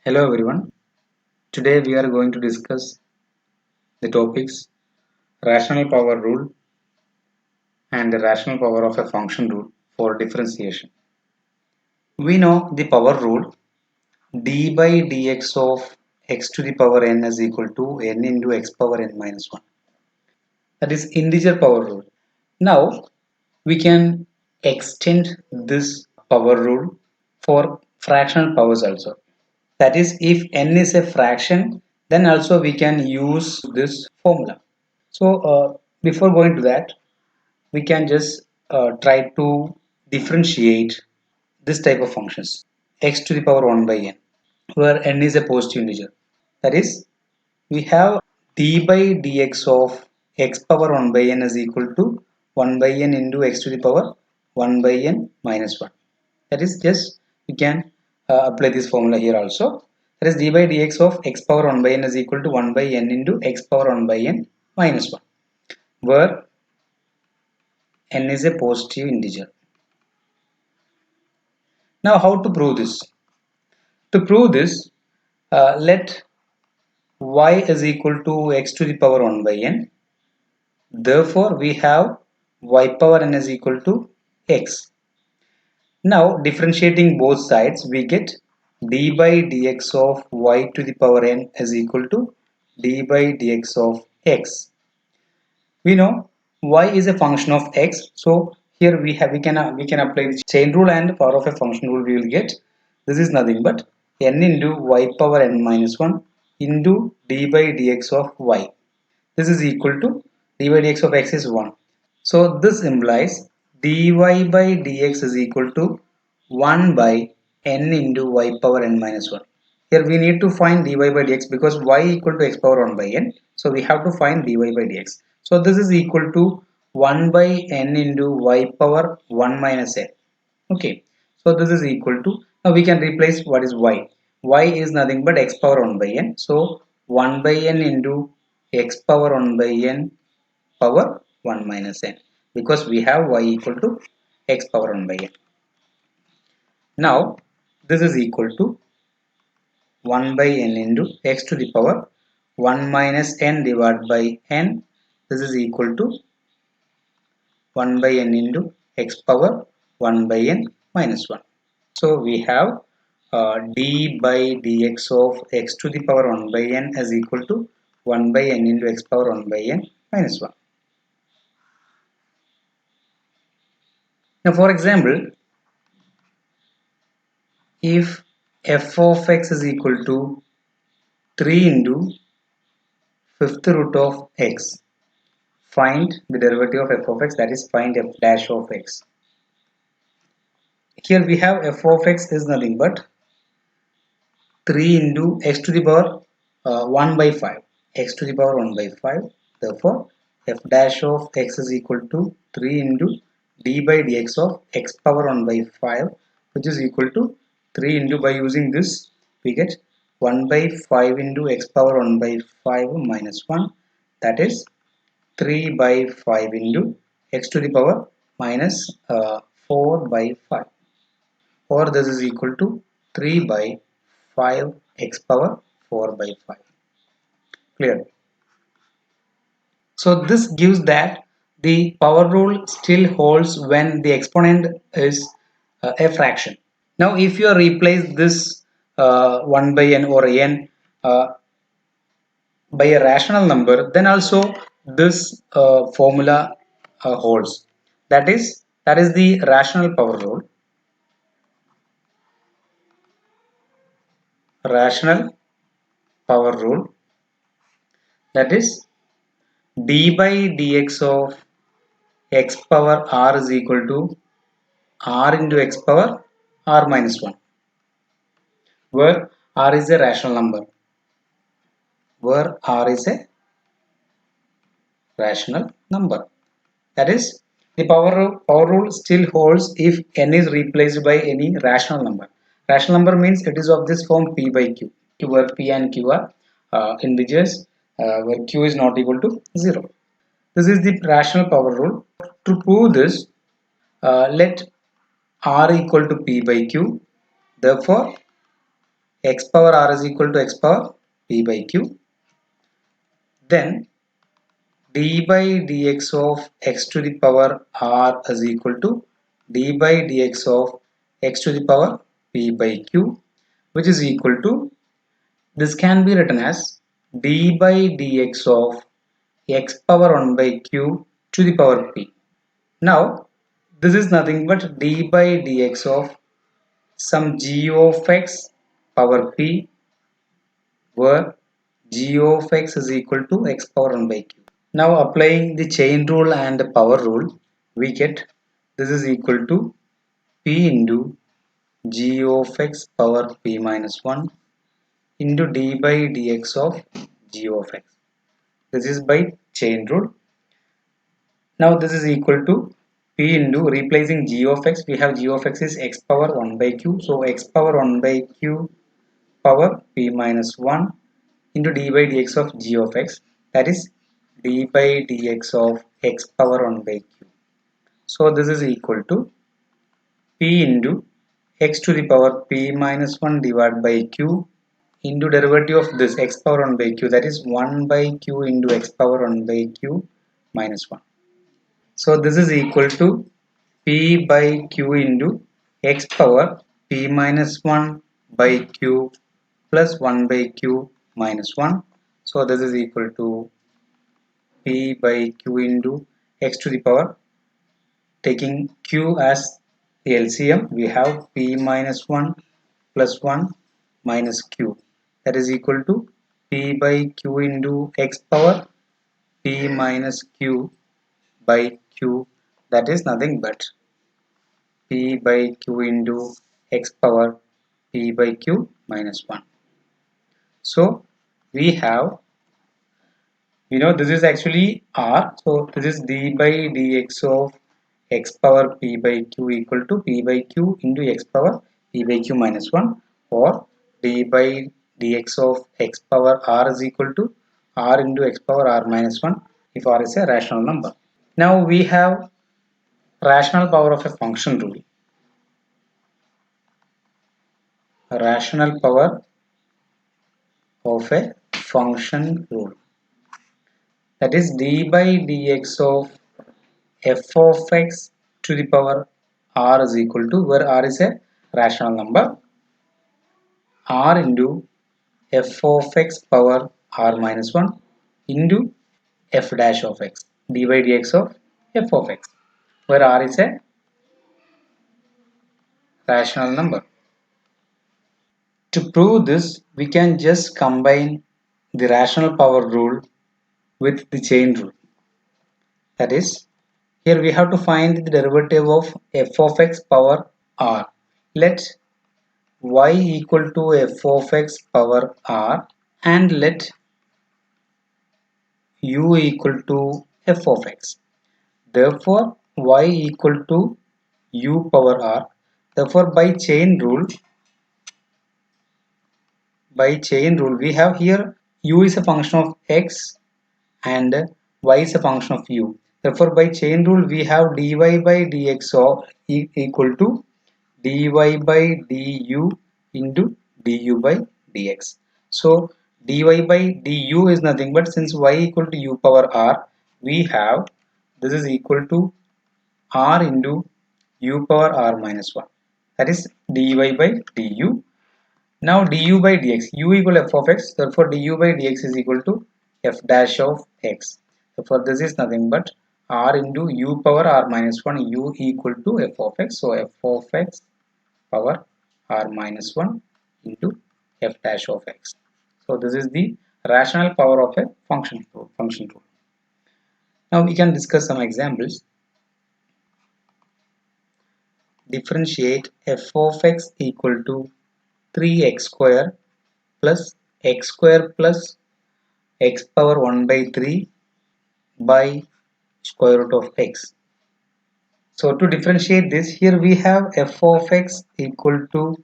Hello everyone. Today we are going to discuss the topics rational power rule and the rational power of a function rule for differentiation. We know the power rule d by dx of x to the power n is equal to n into x power n minus 1. That is integer power rule. Now we can extend this power rule for fractional powers also. That is, if n is a fraction, then also we can use this formula. So before going to that, we can just try to differentiate this type of functions x to the power 1 by n, where n is a positive integer. That is, we have d by dx of x power 1 by n is equal to 1 by n into x to the power 1 by n minus 1. That is, just we can apply this formula here also. That is, d by dx of x power 1 by n is equal to 1 by n into x power 1 by n minus 1, where n is a positive integer. Now how to prove this? To prove this, let y is equal to x to the power 1 by n. Therefore, we have y power n is equal to x. Now differentiating both sides, we get d by dx of y to the power n is equal to d by dx of x. We know y is a function of x, so here we can apply the chain rule and power of a function rule. We will get this is nothing but n into y power n minus 1 into d by dx of y. This is equal to d by dx of x is 1. So this implies dy by dx is equal to 1 by n into y power n minus 1. Here we need to find dy by dx because y equal to x power 1 by n. So we have to find dy by dx. So this is equal to 1 by n into y power 1 minus n. Okay. So this is equal to, now we can replace what is y. Y is nothing but x power 1 by n. So 1 by n into x power 1 by n power 1 minus n, because we have y equal to x power 1 by n. Now this is equal to 1 by n into x to the power 1 minus n divided by n. This is equal to 1 by n into x power 1 by n minus 1. So we have d by dx of x to the power 1 by n is equal to 1 by n into x power 1 by n minus 1. Now for example, if f of x is equal to 3 into fifth root of x, find the derivative of f of x, that is find f dash of x. Here we have f of x is nothing but 3 into x to the power 1 by 5, x to the power 1 by 5. Therefore f dash of x is equal to 3 into d by dx of x power 1 by 5, which is equal to 3 into, by using this we get 1 by 5 into x power 1 by 5 minus 1, that is 3 by 5 into x to the power minus 4 by 5, or this is equal to 3 by 5 x power 4 by 5. Clear? So this gives that the power rule still holds when the exponent is a fraction. Now if you replace this 1 by n or n uh, by a rational number, then also this formula holds. That is the rational power rule. Rational power rule, that is d by dx of x power r is equal to r into x power r minus 1, where r is a rational number. Where r is a rational number. That is, the power rule still holds if n is replaced by any rational number. Rational number means it is of this form p by q, where p and q are integers, where q is not equal to 0. This is the rational power rule. To prove this, let r equal to p by q. Therefore, x power r is equal to x power p by q. Then d by dx of x to the power r is equal to d by dx of x to the power p by q, which is equal to, this can be written as d by dx of x power 1 by q to the power p. Now this is nothing but d by dx of some g of x power p, where g of x is equal to x power 1 by q. Now applying the chain rule and the power rule, we get this is equal to p into g of x power p minus 1 into d by dx of g of x. This is by chain rule. Now this is equal to p into, replacing g of x, we have g of x is x power 1 by q. So x power 1 by q power p minus 1 into d by dx of g of x, that is d by dx of x power 1 by q. So this is equal to p into x to the power p minus 1 divided by q into derivative of this x power 1 by q, that is 1 by q into x power 1 by q minus 1. So this is equal to p by q into x power p minus 1 by q plus 1 by q minus 1. So this is equal to p by q into x to the power, taking q as the LCM, we have p minus 1 plus 1 minus q, that is equal to p by q into x power p minus q by q, that is nothing but p by q into x power p by q minus 1. So we have, this is actually r, so this is d by dx of x power p by q equal to p by q into x power p by q minus 1, or d by dx of x power r is equal to r into x power r minus 1 if r is a rational number. Now we have rational power of a function rule. Rational power of a function rule, that is d by dx of f of x to the power r is equal to, where r is a rational number, r into f of x power r minus 1 into f dash of x, d by dx of f of x, where r is a rational number. To prove this, we can just combine the rational power rule with the chain rule. That is, here we have to find the derivative of f of x power r. Let y equal to f of x power r and let u equal to f of x. Therefore, y equal to u power r. Therefore, by chain rule, we have here u is a function of x and y is a function of u. Therefore, by chain rule, we have dy by dx of equal to dy by du into du by dx. So dy by du is nothing but, since y equal to u power r, we have this is equal to r into u power r minus 1, that is dy by du. Now du by dx, u equal f of x, therefore du by dx is equal to f dash of x. Therefore this is nothing but r into u power r minus 1, u equal to f of x. So f of x power r minus 1 into f dash of x. So this is the rational power of a function rule. Now we can discuss some examples. Differentiate f of x equal to 3x square plus x square plus x power 1 by 3 by square root of x. So to differentiate this, here we have f of x equal to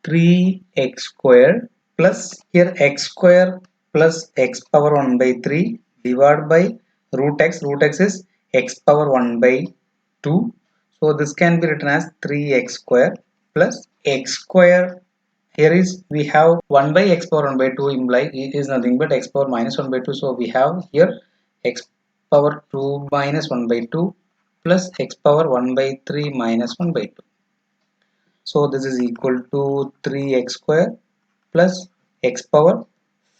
3x square plus here x square plus x power 1 by 3 divided by root x. Root x is x power 1 by 2. So this can be written as 3x square plus x square here is we have 1 by x power 1 by 2 imply it is nothing but x power minus 1 by 2. So we have here x power 2 minus 1 by 2 plus x power 1 by 3 minus 1 by 2. So this is equal to 3x square plus x power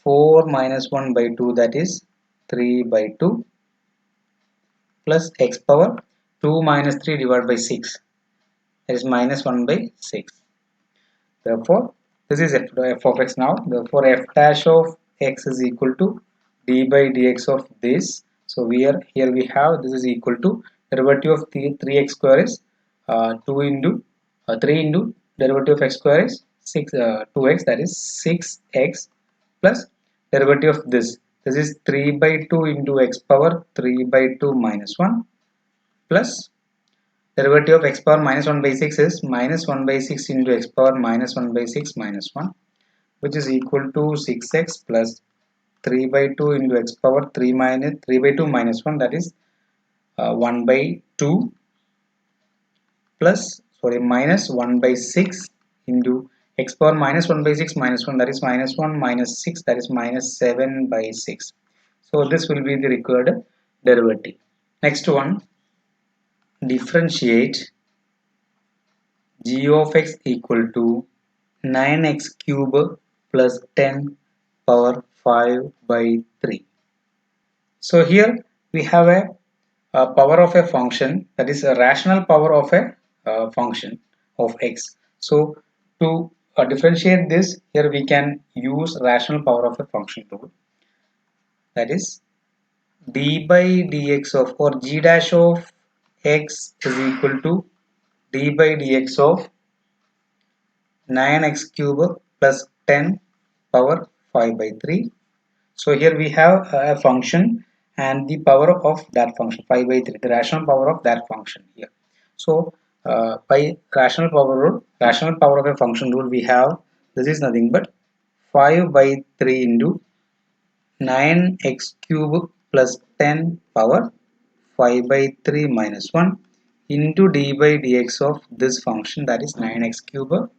4 minus 1 by 2, that is 3 by 2, plus x power 2 minus 3 divided by 6, that is minus 1 by 6. Therefore, this is f of x now. Therefore, f dash of x is equal to d by dx of this. So here we have this is equal to derivative of 3x square is 2 into 3 into derivative of x square is 6 2x, that is 6x, plus derivative of this. This is 3 by 2 into x power 3 by 2 minus 1, plus derivative of x power minus 1 by 6 is minus 1 by 6 into x power minus 1 by 6 minus 1, which is equal to 6x plus 3 by 2 into x power 3 by 2 minus 1, that is 1 by 2, plus minus 1 by 6 into x power minus 1 by 6 minus 1, that is minus 1 minus 6, that is minus 7 by 6. So this will be the required derivative. Next one, differentiate g of x equal to 9x cube plus 10 power 5 by 3. So here we have a power of a function, that is a rational power of a function of x. So to differentiate this, here we can use rational power of a function rule, that is d by dx of, or g dash of x is equal to d by dx of 9x cube plus 10 power 5 by 3. So here we have a function and the power of that function 5 by 3, the rational power of that function here. So by rational power of a function rule, we have this is nothing but 5 by 3 into 9x cube plus 10 power 5 by 3 minus 1 into d by dx of this function, that is 9x cube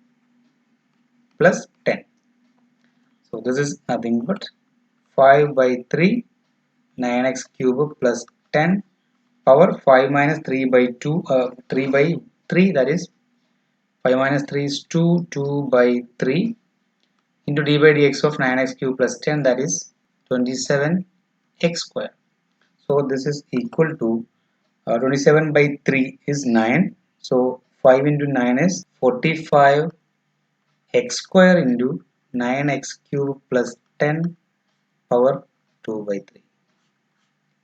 plus 10. So this is nothing but 5 by 3 9x cube plus 10 power 5 minus 3 by 2 3 by 3, that is 5 minus 3 is 2 2 by 3 into d by dx of 9x cube plus 10, that is 27x square. So this is equal to 27 by 3 is 9. So 5 into 9 is 45 x square into 9x cube plus 10 power 2 by 3.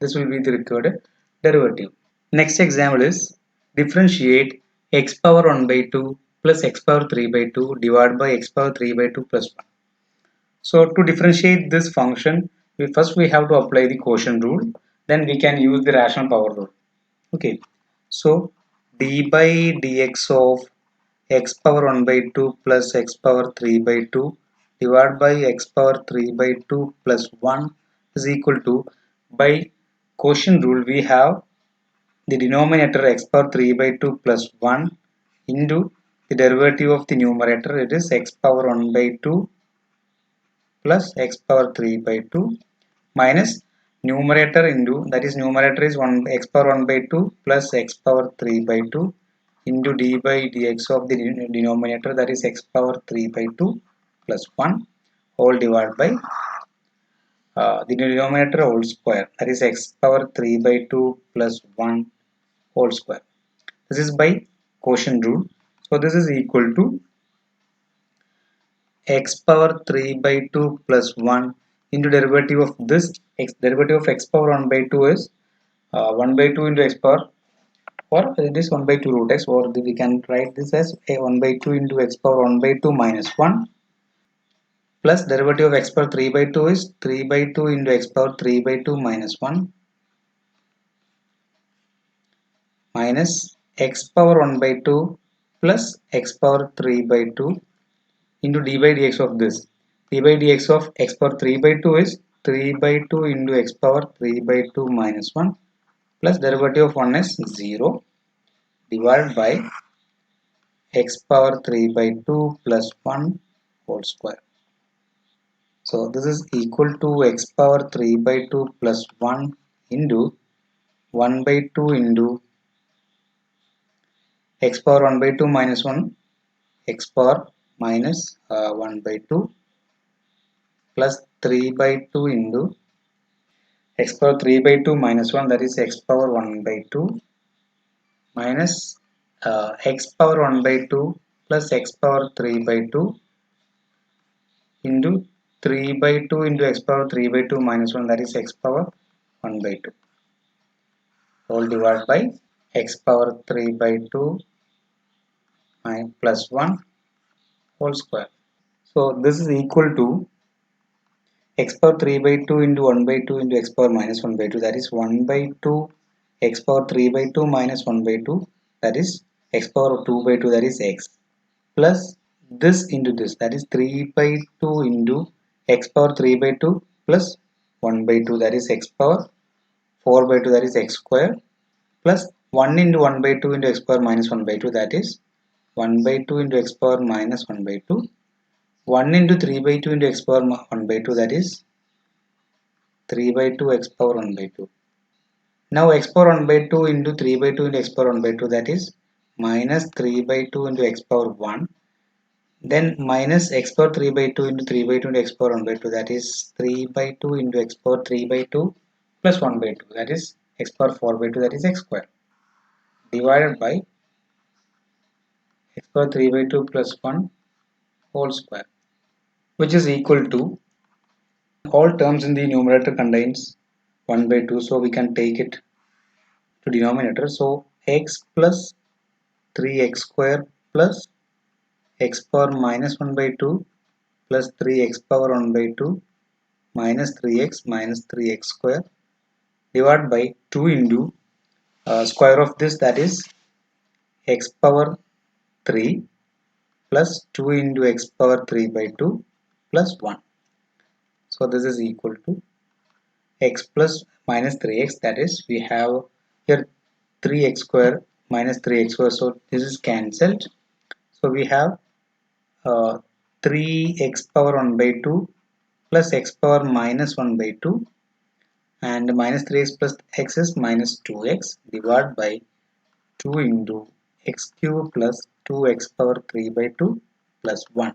This will be the required derivative. Next example is differentiate x power 1 by 2 plus x power 3 by 2 divided by x power 3 by 2 plus 1. So to differentiate this function, first we have to apply the quotient rule, then we can use the rational power rule. Okay, so d by dx of x power 1 by 2 plus x power 3 by 2 divided by x power 3 by 2 plus 1 is equal to, by quotient rule we have the denominator x power 3 by 2 plus 1 into the derivative of the numerator, it is x power 1 by 2 plus x power 3 by 2 minus numerator into, that is numerator is 1 x power 1 by 2 plus x power 3 by 2 into d by dx of the denominator, that is x power 3 by 2 plus 1 whole divided by the denominator whole square, that is x power 3 by 2 plus 1 whole square. This is by quotient rule. So this is equal to x power 3 by 2 plus 1 into derivative of this derivative of x power 1 by 2 is 1 by 2 into x power, or it is 1 by 2 root x, or we can write this as a 1 by 2 into x power 1 by 2 minus 1 plus derivative of x power 3 by 2 is 3 by 2 into x power 3 by 2 minus 1 minus x power 1 by 2 plus x power 3 by 2 into d by dx of this. D by dx of x power 3 by 2 is 3 by 2 into x power 3 by 2 minus 1 plus derivative of 1 is 0 divided by x power 3 by 2 plus 1 whole square. So this is equal to x power 3 by 2 plus 1 into 1 by 2 into x power 1 by 2 minus 1 x power minus 1 by 2 plus 3 by 2 into x power 3 by 2 minus 1, that is x power 1 by 2 minus x power 1 by 2 plus x power 3 by 2 into 3 by 2 into x power 3 by 2 minus 1, that is x power 1 by 2 whole divided by x power 3 by 2 plus 1 whole square. So this is equal to x power 3 by 2 into 1 by 2 into x power minus 1 by 2, that is 1 by 2 x power 3 by 2 minus 1 by 2, that is x power 2 by 2, that is x, plus this into this, that is 3 by 2 into x power 3 by 2 plus 1 by 2, that is x power 4 by 2, that is x square, plus 1 into 1 by 2 into x power minus 1 by 2, that is 1 by 2 into x power minus 1 by 2, 1 into 3 by 2 into x power 1 by 2, that is 3 by 2 x power 1 by 2. Now x power 1 by 2 into 3 by 2 into x power 1 by 2, that is minus 3 by 2 into x power 1. Then minus x power 3 by 2 into 3 by 2 into x power 1 by 2, that is 3 by 2 into x power 3 by 2 plus 1 by 2, that is x power 4 by 2, that is x square, divided by x power 3 by 2 plus 1 whole square, which is equal to all terms in the numerator contains 1 by 2, so we can take it to denominator. So x plus 3x square plus x power minus 1 by 2 plus 3x power 1 by 2 minus 3x square divided by 2 into square of this, that is x power 3 plus 2 into x power 3 by 2 plus 1. So this is equal to x plus minus 3x, that is we have here 3x square minus 3x square, so this is cancelled. So we have 3x power 1 by 2 plus x power minus 1 by 2 and minus 3x plus x is minus 2x divided by 2 into x cube plus 2x power 3 by 2 plus 1.